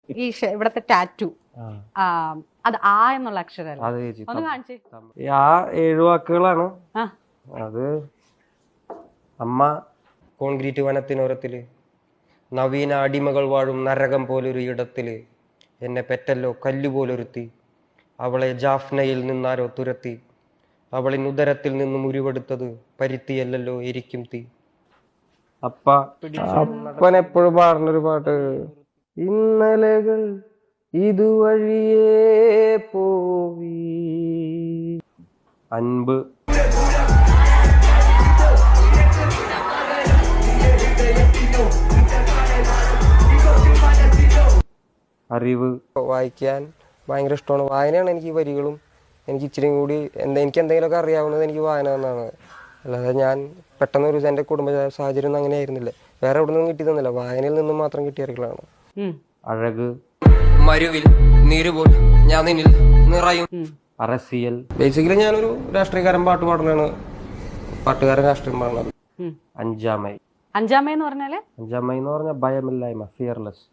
ഈ ഇവിടത്തെ ടാറ്റു ആ, അത് ആ എന്നുള്ള അക്ഷരമല്ല. അത് ചേച്ചി ഒന്ന് കാണിച്ചേ. ആ 7 വാക്കുകളാണ്. ആ അത് അമ്മ കോൺക്രീറ്റ് വനത്തിനോരത്തില്, നവീന അടിമകൾ വാഴും നരകം പോലൊരു ഇടത്തില്, എന്നെ പെറ്റല്ലോ കല്ലുപോലൊരുത്തി, അവളെ ജാഫ്നയിൽ നിന്നാരോ തുരത്തി, അവളിൻ ഉദരത്തിൽ നിന്നും ഉരുവെടുത്തത് പരുത്തിയല്ലോ എരിക്കും തീ. അപ്പൻ എപ്പോഴും പാടുന്നൊരു പാട്ട്, ഇന്നലകൾ ഇതുവഴിയേ പോവി, അൻപ്. അറിവ്. വായിക്കാൻ ഭയങ്കര ഇഷ്ടമാണ്. വായനയാണ് എനിക്ക് ഈ വരികളും. എനിക്ക് ഇച്ചിരി കൂടി എനിക്ക് എന്തെങ്കിലുമൊക്കെ അറിയാവുന്നത് എനിക്ക് വായന എന്നാണ്. അല്ലാതെ ഞാൻ പെട്ടെന്ന് ഒരു എൻ്റെ കുടുംബ സാഹചര്യം ഒന്നും അങ്ങനെ ആയിരുന്നില്ല. വേറെ എവിടെ നിന്നും കിട്ടിയതൊന്നുമില്ല, വായനയിൽ നിന്നും മാത്രം കിട്ടിയ അറിവുകളാണ്. അഴക്. മരുവിൽ നീരുപോൽ ഞാൻ നിന്നിൽ നിറയും. അറസിയൽ. ബേസിക്കലി ഞാനൊരു രാഷ്ട്രീയക്കാരൻ, പാട്ട് പാടുന്നതാണ്. പാട്ടുകാരൻ, രാഷ്ട്രീയം പാടുന്നത്. അഞ്ചാമൈ. അഞ്ചാമൈ എന്ന് പറഞ്ഞാല് അഞ്ചാമൈ എന്ന് പറഞ്ഞാൽ ഭയമില്ലായ്മ, ഫിയർലെസ്.